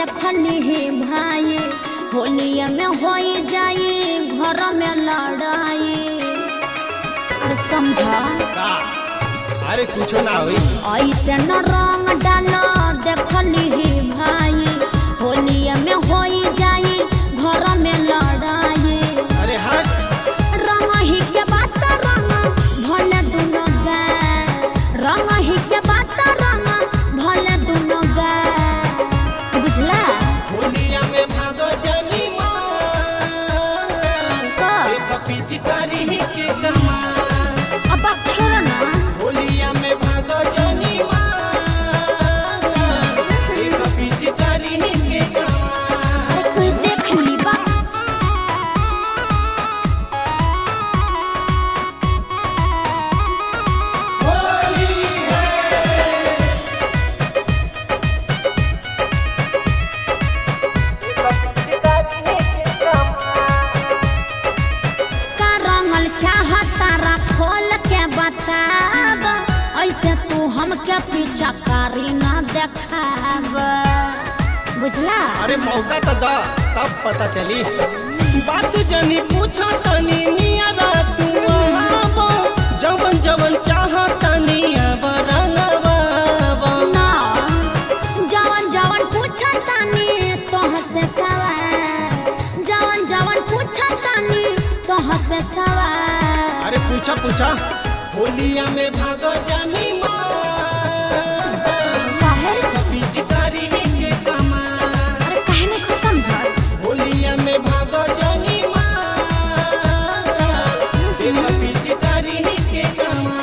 देखनी ही भाई होलिया में हो जाए घर में लड़ाई समझा। अरे कुछ ना हुई ऐसे न रंग डालो देखनी ही भाई होलिया में हो जाए घर में लड़ाई। अरे हट रंग ही के बात रंग भले दोनों गाय रंग ही के बात रंग भले दोनों गाय बुझला। होलिया में भागो जानी मां पिचकारी ही के कमा अब छोड़ ना। होलिया में भागो जानी मां पिचकारी ही के कमा। तू देख ली बा बताब ऐसे तू हमके पीछा कारी ना देखाब बुझला। अरे मौका तो दा तब पता चली बात जनी पूछो तनी नियारा तू आबो जवन जवन चाहा तनी अब रंगवा ना जवन जवन पूछो तनी तोह से सवाल जवन जवन पूछो तनी तोह से सवाल। अरे पूछा पूछा होलिया में भागो जानी मां पिचकारी के कमा। अरे काहे नहीं को समझा। होलिया में भागो जानी मां पिचकारी के कमा।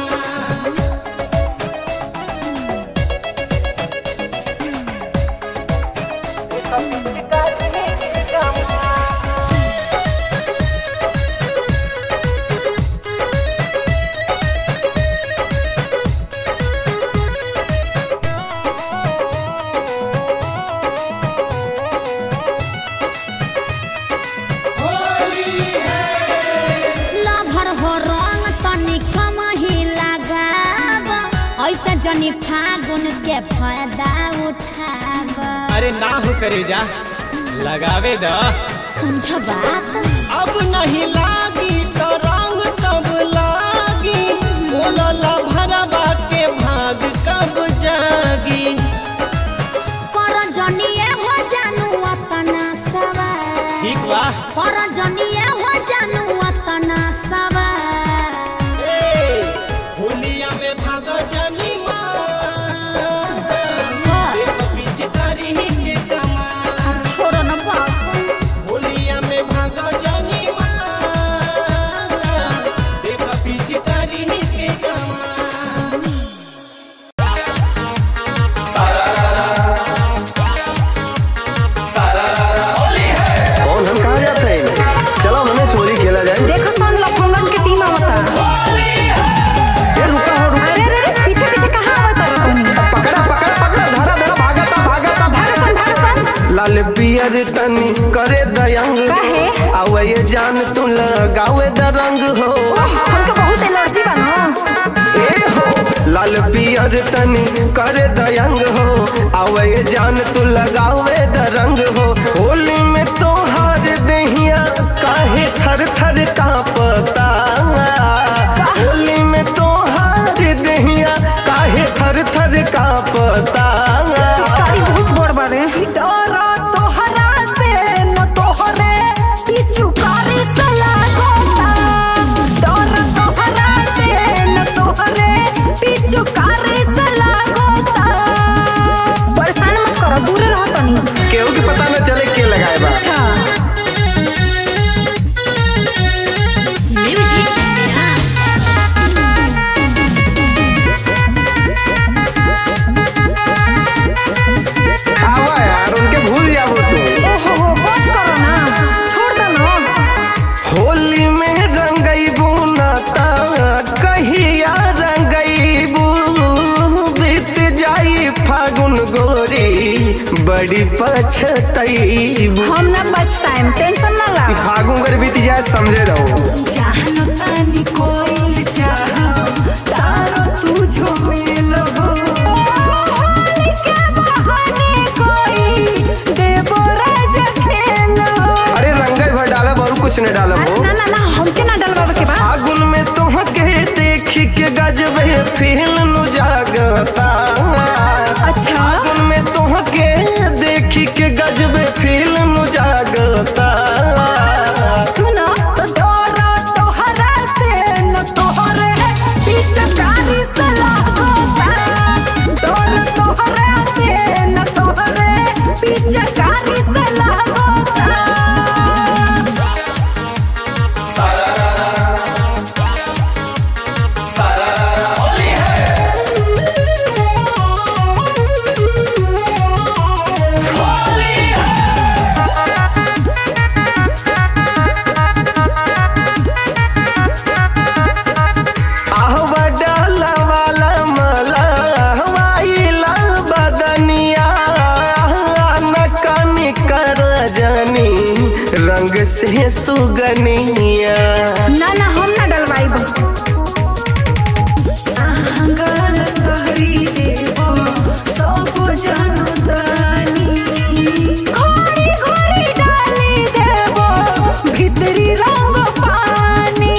जनी फागुन के फायदा उठाब। अरे ना हो करे जा लगावे दा समझ बात। अब नहीं लागी तो रंग कब लागी बोला भरवा के भाग कब जागी। कर जनिए हो जानू अपना सवाल ठीक बा कर जनिए हो जानू अपना सवाल। होलिया में भागो जानी मां पिचकारी के कमा। छोड़ न बाबू होलिया में भागो जानी मां पिचकारी के कमा। कौन हम कहाँ जाते हैं? चलो हमें सोरी खेला जाए। देखो सन लफंगन के टीम आवता। अरे अरे पीछे पीछे कहाँ आवता रे तोनी? पकड़ा पकड़ा पकड़ा धरा धरा भागता भागता भागसन लाल पियर तनी करे दयंग काहे? आवे ये जान तू लगावे द रंग हो। हमके बहुत एलर्जी बा ना। ए हो लाल पियर तनी करे दयंग हो आवे ये जान तू लगावे द रंग हो। होली में तो हार दहिया काहे थर थर कांपता। होली में तो हार दहिया काहे थर थर कांपता। गाड़ी बहुत बड़ बारे। डरा तोहरा से न तोहरे पीछू कारी से लागोता। डरा तोहरा से न तोहरे पीछू कारी से लागोता। परेशान मत करो दूर रहो तनी। केहू के पता न चले के लगाए बा। अच्छा म्यूजिक आवा यार उनके भूल जाओ तू। ओहो बस करो ना छोड़ दो ना। होली में रंगईबू नाता कहिया रंगईबू बीत जाई फागुन गोरी बड़ी पछतईबू। हम ना बस टाइम टेंशन ना ला। फागुन कर बीत जाए समझे रहो। जानो तानी कोई चाहो तारो तुझो में लगो। होली के बहाने कोई दे से सुगनिया। ना ना हम ना डलवाई भीतरी रंग पानी।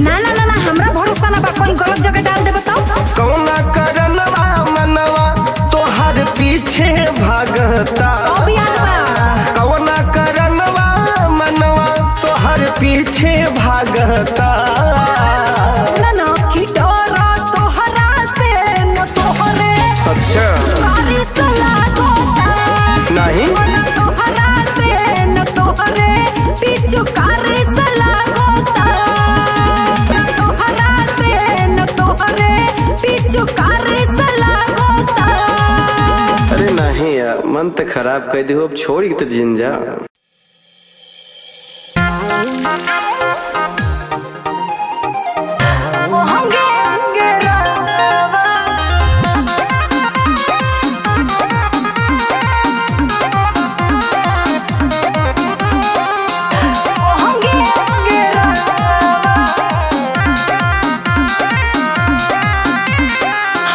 ना ना ना ना हमरा भरोसा ना बा, कोई गलत जगह डाल दे बताओ। कौना करनवा मनवा तोहर पीछे भागता। कौना करनवा मनवा तोहर पीछे भागता। ना ना की डरा तोहरा से न तोहरे। अच्छा बारिश लागोता नहीं न तोहरा से न तोहरे पीछू बारिश लागोता। न तोहरा से न तोहरे पीछू बारिश लागोता। अरे नहीं यार, मन तो खराब कर दियो, अब छोड़ के तो जिन जा।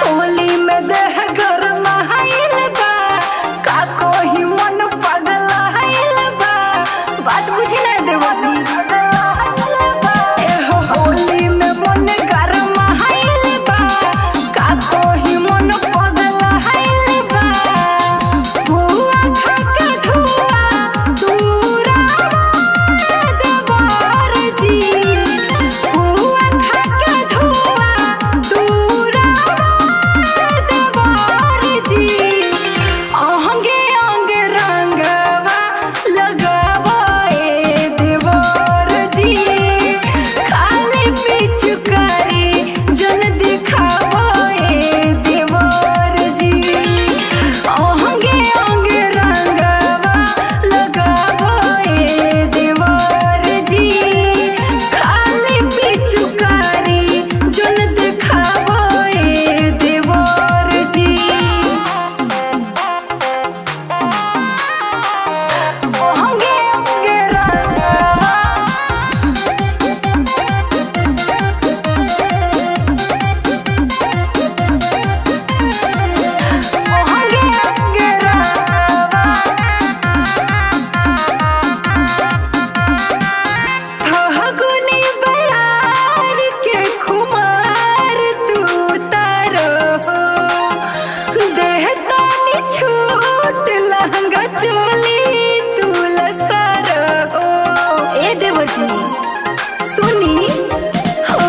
होली में देह गरम हाइल बा, का कोही मन पगल हाइल बा। बात बुझी ना देवजी। एहो होली में मन गरम हाइल बा, का कोही मन पगल हाइल बा। बुआ खा के धुआ दूरा देवर जी। बुआ खा के धुआ दूरा देवर जी। अंगे अंगे रंगवा लगावा ए देवर जी। खाली पिचकारी जल दिखावा ए देवर जी। अंगे अंगे रंगवा लगावा ए देवर जी। खाली पिचकारी जल दिखावा ए देवर जी। अंगे अंगे रंगवा अंगे अंगे रंगवा। फागुनी बयार के खुमार तू तारो हो। देहतानी छूट लहंगा चोली तू लसारो हो। ए देवजी सुनी हो।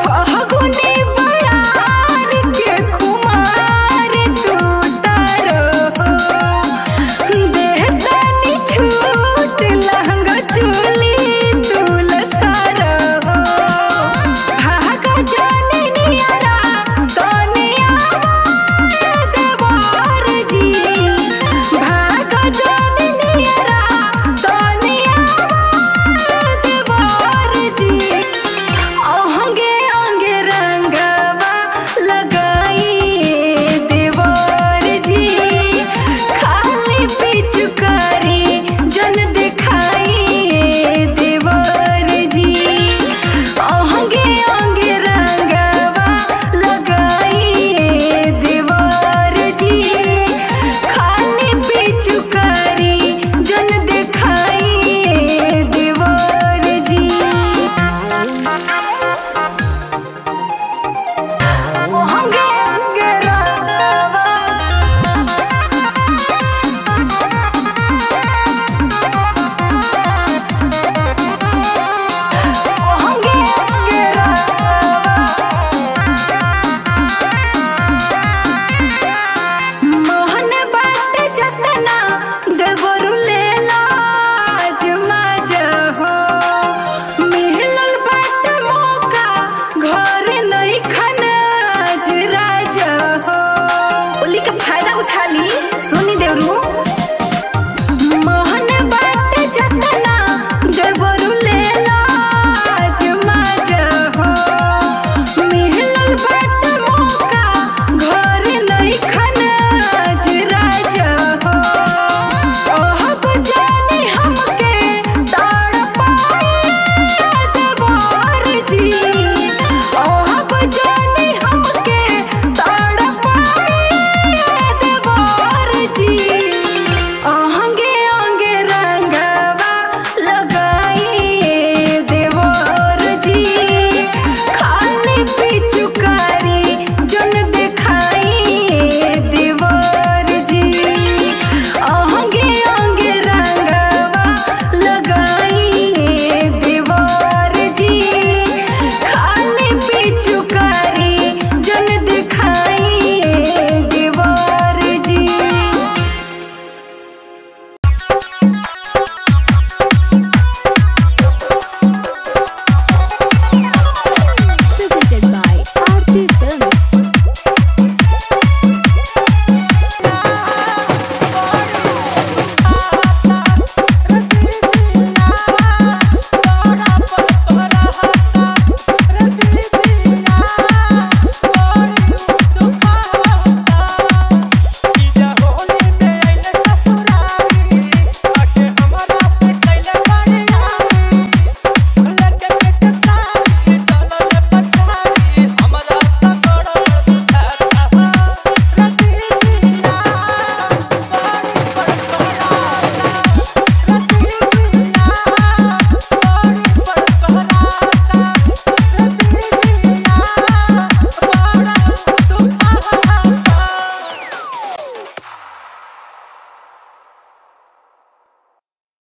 फागुनी बयार के खुमार तू तारो हो। देहतानी छूट लहंगा चोली तू लसारो हो। भागा जाने नियारा तनिया देवर जी। भागा जाने नियारा तनिया देवर जी। अंगे अंगे रंगवा लगाई देवर जी। खाली पिचकारी जन दिखाई देवर जी। अंगे अंगे रंगवा लगाई देवर जी। खाली पिचकारी जन दिखाई देवर जी। अंगे अंगे रंगवा अंगे अंगे रंगवा। मोहन बाट जतना देवरु लेला आजमाज हो। मिलल बाट मौका घर नहीं खाना आज राज हो। ओली का फायदा उठा ली सुनी देवरू।